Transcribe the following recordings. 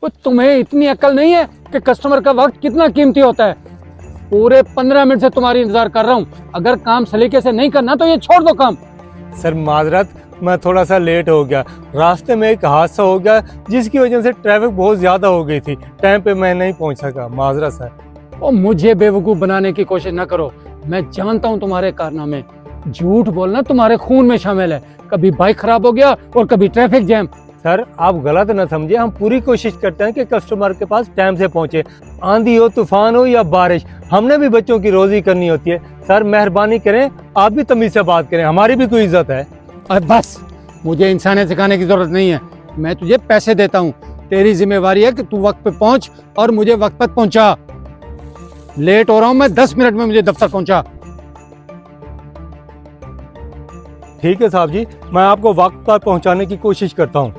वो तुम्हें इतनी अक्ल नहीं है कि कस्टमर का वक्त कितना कीमती होता है। पूरे 15 मिनट से तुम्हारी इंतजार कर रहा हूँ। अगर काम सलीके से नहीं करना तो ये छोड़ दो काम। सर माजरत, मैं थोड़ा सा लेट हो गया। रास्ते में एक हादसा हो गया जिसकी वजह से ट्रैफिक बहुत ज़्यादा हो गई थी। टाइम पे मैं नहीं पहुंच सका, माजरत सर। और मुझे बेवकूफ़ बनाने की कोशिश ना करो। मैं जानता हूँ तुम्हारे कारनामे। झूठ बोलना तुम्हारे खून में शामिल है। कभी बाइक खराब हो गया और कभी ट्रैफिक जैम। सर आप गलत न समझे, हम पूरी कोशिश करते हैं कि कस्टमर के पास टाइम से पहुंचे। आंधी हो, तूफान हो या बारिश, हमने भी बच्चों की रोजी करनी होती है। सर मेहरबानी करें, आप भी तमीज से बात करें, हमारी भी कोई इज्जत है। अब बस, मुझे इंसानियत सिखाने की जरूरत नहीं है। मैं तुझे पैसे देता हूँ, तेरी जिम्मेवारी है कि तू वक्त पे पहुंच और मुझे वक्त पर पहुंचा। लेट हो रहा हूँ मैं, 10 मिनट में मुझे दफ्तर पहुंचा। ठीक है साहब जी, मैं आपको वक्त पर पहुंचाने की कोशिश करता हूँ।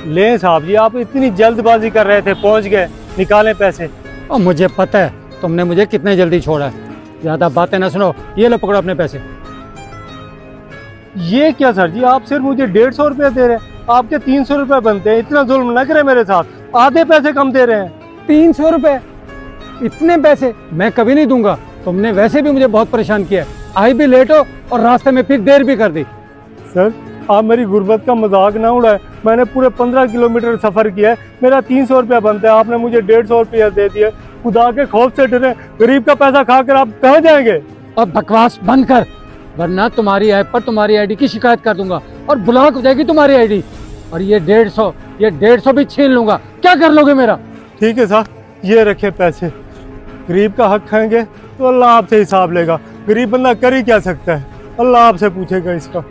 ले साहब जी, आप इतनी जल्दबाजी कर रहे थे, पहुंच गए, निकालें पैसे। और मुझे पता है तुमने मुझे कितने जल्दी छोड़ा है। ज्यादा बातें ना सुनो, ये लो पकड़ो अपने पैसे। ये क्या सर जी, आप सिर्फ मुझे 150 रुपये दे रहे हैं, आपके 300 रुपये बनते हैं। इतना जुल्म न करें मेरे साथ, आधे पैसे कम दे रहे हैं। 300 रुपए? इतने पैसे मैं कभी नहीं दूंगा। तुमने वैसे भी मुझे बहुत परेशान किया है। आई भी लेट हो और रास्ते में फिर देर भी कर दी। सर आप मेरी गुर्बत का मजाक ना उड़ाए। मैंने पूरे 15 किलोमीटर सफर किया है, मेरा 300 रुपया बनता है, आपने मुझे 150 रुपया दे दिया। खुदा के खौफ से डरे, गरीब का पैसा खाकर आप कहाँ जाएंगे? अब बकवास बंद कर, वरना तुम्हारी ऐप पर तुम्हारी आईडी की शिकायत कर दूंगा और ब्लॉक हो जाएगी तुम्हारी आईडी। और ये 150 भी छीन लूंगा। क्या कर लोगे मेरा? ठीक है साहब, ये रखे पैसे। गरीब का हक खाएंगे तो अल्लाह आपसे हिसाब लेगा। गरीब बंदा कर ही क्या सकता है, अल्लाह आपसे पूछेगा इसका।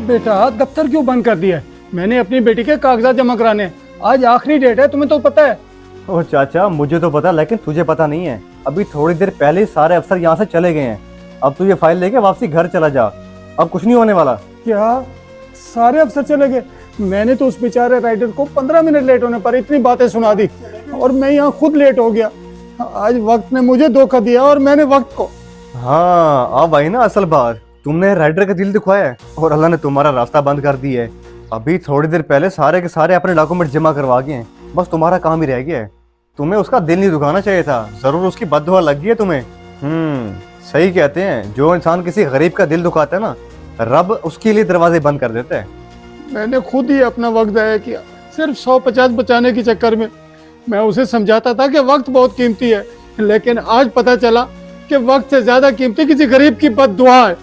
बेटा दफ्तर क्यों बंद कर दिया है? मैंने अपनी बेटी के कागजात जमा कराने हैं। आज आखिरी डेट है, तुम्हें तो पता है। ओ चाचा, मुझे तो पता, लेकिन तुझे पता नहीं है। अभी थोड़ी देर पहले ही सारे अफसर यहाँ से चले गए हैं। अब तू ये फाइल लेके वापसी घर चला जा, अब कुछ नहीं होने वाला। क्या सारे अफसर चले गए? मैंने तो उस बेचारे राइडर को 15 मिनट लेट होने पर इतनी बातें सुना दी और मैं यहाँ खुद लेट हो गया। आज वक्त ने मुझे धोखा दिया और मैंने वक्त को। हाँ अब आई ना असल बात। तुमने राइडर का दिल दुखाया है और अल्लाह ने तुम्हारा रास्ता बंद कर दिया है। अभी थोड़ी देर पहले सारे के सारे अपने डॉक्यूमेंट जमा करवा गए हैं। बस तुम्हारा काम ही रह गया है। तुम्हें उसका दिल नहीं दुखाना चाहिए था, जरूर उसकी बद्दुआ लग गई है तुम्हें। सही कहते हैं, जो इंसान किसी गरीब का दिल दुखाता है ना, रब उसके लिए दरवाजे बंद कर देता है। मैंने खुद ही अपना वक्त ज़ाया किया, सिर्फ 150 बचाने के चक्कर में। मैं उसे समझाता था कि वक्त बहुत कीमती है, लेकिन आज पता चला कि वक्त से ज्यादा कीमती किसी गरीब की बद्दुआ है।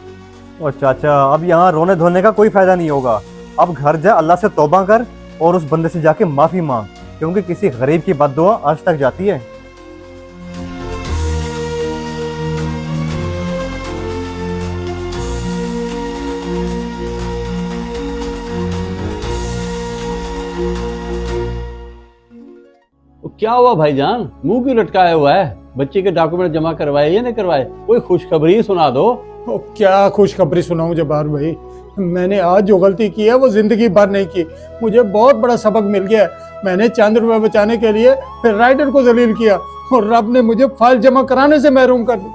और चाचा, अब यहाँ रोने धोने का कोई फायदा नहीं होगा। अब घर जा, अल्लाह से तौबा कर और उस बंदे से जाके माफी मांग, क्योंकि किसी गरीब की बद्दुआ आज तक जाती है। तो क्या हुआ भाईजान, मुंह क्यों लटकाया हुआ है? बच्चे के डॉक्यूमेंट जमा करवाए या नहीं करवाए? कोई खुशखबरी सुना दो। क्या खुशखबरी सुनाऊं जब्बार भाई? मैंने आज जो गलती की है वो जिंदगी भर नहीं की। मुझे बहुत बड़ा सबक मिल गया है। मैंने चंद रुपए बचाने के लिए फिर राइडर को जलील किया और रब ने मुझे फाइल जमा कराने से महरूम कर दी।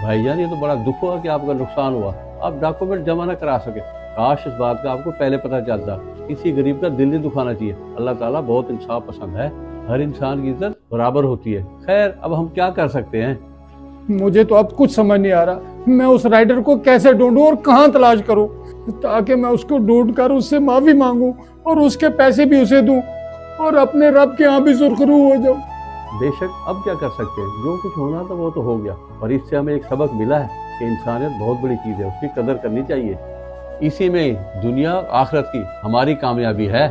भाईजान ये तो बड़ा दुख हुआ कि आपका नुकसान हुआ, आप डॉक्यूमेंट जमा ना करा सके। काश इस बात का आपको पहले पता चलता। किसी गरीब का दिल नहीं दुखाना चाहिए। अल्लाह ताला बहुत इंसाफ पसंद है, हर इंसान की इज्जत बराबर होती है। खैर अब हम क्या कर सकते हैं? मुझे तो अब कुछ समझ नहीं आ रहा, मैं उस राइडर को कैसे ढूंढूं और कहाँ तलाश करूं, ताकि मैं उसको ढूंढकर उससे माफी मांगूं और उसके पैसे भी उसे दूं और अपने रब के यहाँ भी सुरखरू हो जाऊं। बेशक अब क्या कर सकते हैं, जो कुछ होना था वो तो हो गया। और इससे हमें एक सबक मिला है कि इंसानियत बहुत बड़ी चीज़ है, उसकी कदर करनी चाहिए। इसी में दुनिया आखिरत की हमारी कामयाबी है।